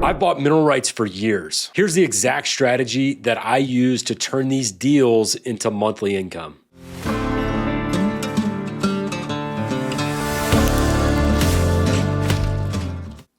I've bought mineral rights for years. Here's the exact strategy that I use to turn these deals into monthly income.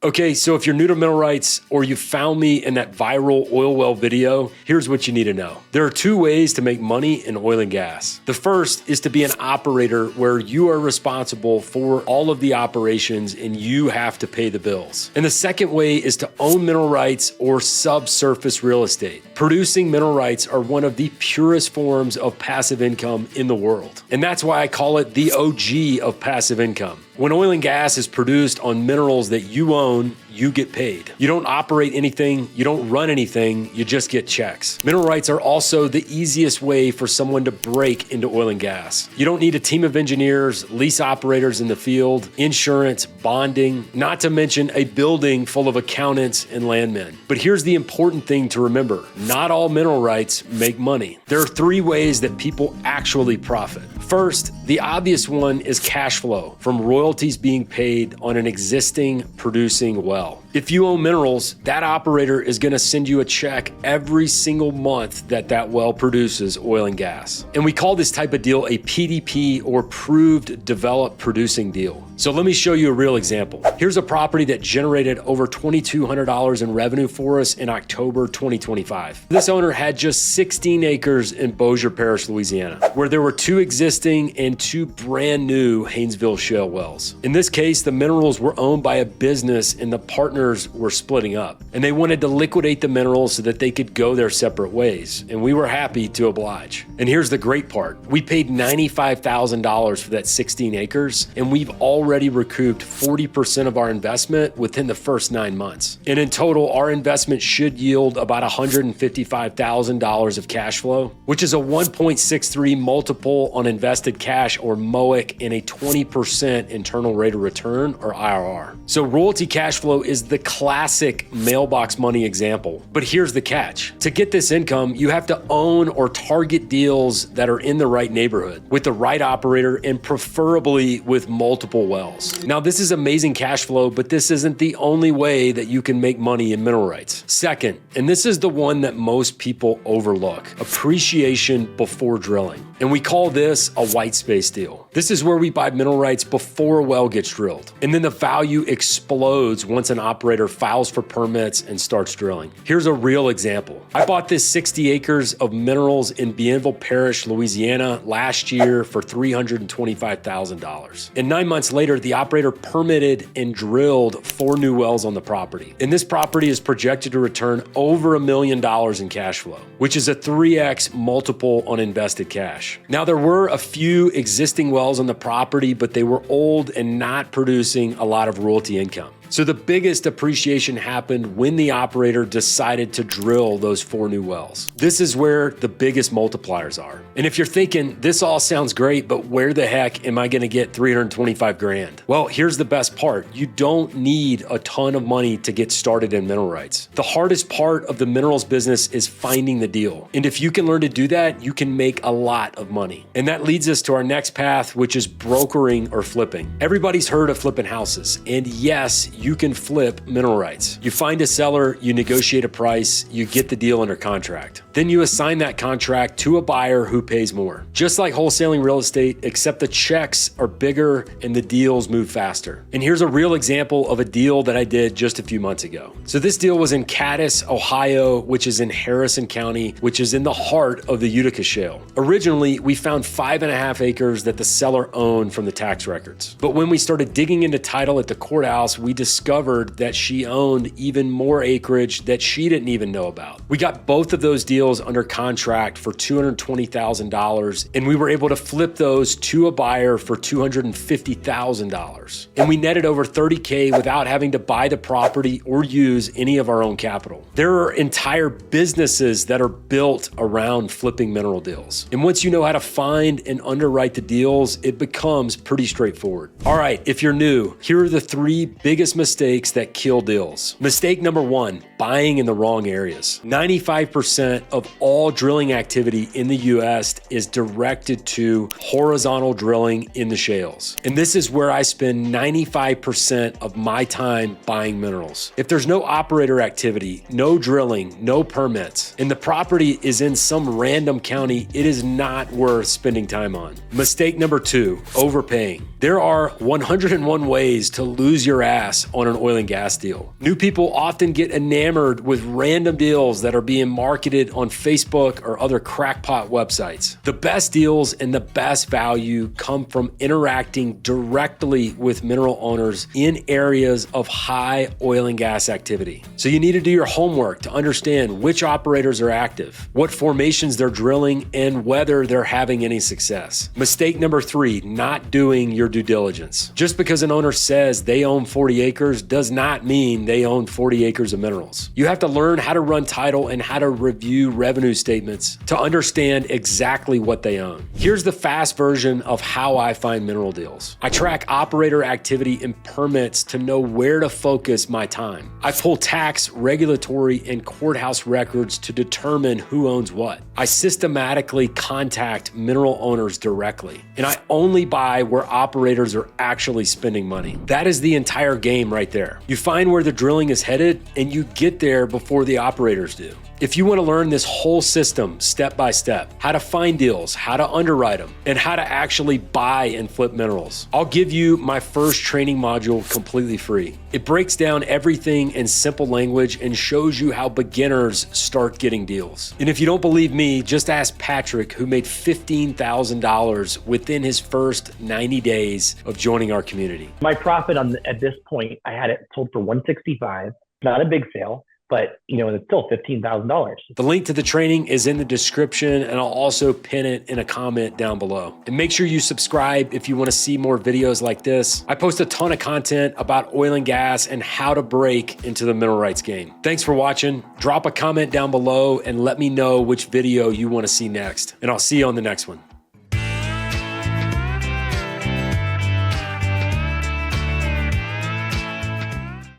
Okay, so if you're new to mineral rights or you found me in that viral oil well video, here's what you need to know. There are two ways to make money in oil and gas. The first is to be an operator where you are responsible for all of the operations and you have to pay the bills. And the second way is to own mineral rights or subsurface real estate. Producing mineral rights are one of the purest forms of passive income in the world. And that's why I call it the OG of passive income. When oil and gas is produced on minerals that you own, you get paid. You don't operate anything, you don't run anything, you just get checks. Mineral rights are also the easiest way for someone to break into oil and gas. You don't need a team of engineers, lease operators in the field, insurance, bonding, not to mention a building full of accountants and landmen. But here's the important thing to remember. Not all mineral rights make money. There are three ways that people actually profit. First, the obvious one is cash flow from royalties being paid on an existing producing well. If you own minerals, that operator is going to send you a check every single month that well produces oil and gas. And we call this type of deal a PDP, or proved developed producing deal. So let me show you a real example. Here's a property that generated over $2,200 in revenue for us in October 2025. This owner had just 16 acres in Bossier Parish, Louisiana, where there were 2 existing and 2 brand new Haynesville shale wells. In this case, the minerals were owned by a business and the partners were splitting up, and they wanted to liquidate the minerals so that they could go their separate ways, and we were happy to oblige. And here's the great part. We paid $95,000 for that 16 acres, and we've already recouped 40% of our investment within the first 9 months. And in total, our investment should yield about $155,000 of cash flow, which is a 1.63 multiple on invested cash, or MOIC, and a 20% internal rate of return, or IRR. So royalty cash flow is the classic mailbox money example. But here's the catch. To get this income, you have to own or target deals that are in the right neighborhood, with the right operator, and preferably with multiple wells. Now, this is amazing cash flow, but this isn't the only way that you can make money in mineral rights. Second, and this is the one that most people overlook, appreciation before drilling. And we call this a white space deal. This is where we buy mineral rights before a well gets drilled, and then the value explodes once an operator files for permits and starts drilling. Here's a real example. I bought this 60 acres of minerals in Bienville Parish, Louisiana last year for $325,000. And 9 months later, the operator permitted and drilled 4 new wells on the property. And this property is projected to return over $1 million in cash flow, which is a 3x multiple on invested cash. Now, there were a few existing wells on the property, but they were old and not producing a lot of royalty income. So the biggest appreciation happened when the operator decided to drill those 4 new wells. This is where the biggest multipliers are. And if you're thinking, this all sounds great, but where the heck am I gonna get 325 grand? Well, here's the best part. You don't need a ton of money to get started in mineral rights. The hardest part of the minerals business is finding the deal. And if you can learn to do that, you can make a lot of money. And that leads us to our next path, which is brokering or flipping. Everybody's heard of flipping houses. And yes, you can flip mineral rights. You find a seller, you negotiate a price, you get the deal under contract. Then you assign that contract to a buyer who pays more. Just like wholesaling real estate, except the checks are bigger and the deals move faster. And here's a real example of a deal that I did just a few months ago. So this deal was in Cadiz, Ohio, which is in Harrison County, which is in the heart of the Utica Shale. Originally, we found 5.5 acres that the seller owned from the tax records. But when we started digging into title at the courthouse, we discovered that she owned even more acreage that she didn't even know about. We got both of those deals under contract for $220,000, and we were able to flip those to a buyer for $250,000. And we netted over $30K without having to buy the property or use any of our own capital. There are entire businesses that are built around flipping mineral deals. And once you know how to find and underwrite the deals, it becomes pretty straightforward. All right, if you're new, here are the 3 biggest mistakes that kill deals. Mistake number one, buying in the wrong areas. 95% of all drilling activity in the US is directed to horizontal drilling in the shales. And this is where I spend 95% of my time buying minerals. If there's no operator activity, no drilling, no permits, and the property is in some random county, it is not worth spending time on. Mistake number two, overpaying. There are 101 ways to lose your ass on an oil and gas deal. New people often get enamored with random deals that are being marketed on Facebook or other crackpot websites. The best deals and the best value come from interacting directly with mineral owners in areas of high oil and gas activity. So you need to do your homework to understand which operators are active, what formations they're drilling, and whether they're having any success. Mistake number three, not doing your due diligence. Just because an owner says they own 40 acres does not mean they own 40 acres of minerals. You have to learn how to run title and how to review revenue statements to understand exactly what they own. Here's the fast version of how I find mineral deals. I track operator activity and permits to know where to focus my time. I pull tax, regulatory, and courthouse records to determine who owns what. I systematically contact mineral owners directly, and I only buy where operators are actually spending money. That is the entire game right there. You find where the drilling is headed, and you get there before the operators do. If you want to learn this whole system step by step, how to find deals, how to underwrite them, and how to actually buy and flip minerals, I'll give you my first training module completely free. It breaks down everything in simple language and shows you how beginners start getting deals. And if you don't believe me, just ask Patrick, who made $15,000 within his first 90 days of joining our community. My profit at this point, I had it sold for $165. Not a big sale, but it's still $15,000. The link to the training is in the description, and I'll also pin it in a comment down below. And make sure you subscribe if you want to see more videos like this. I post a ton of content about oil and gas and how to break into the mineral rights game. Thanks for watching. Drop a comment down below and let me know which video you want to see next. And I'll see you on the next one.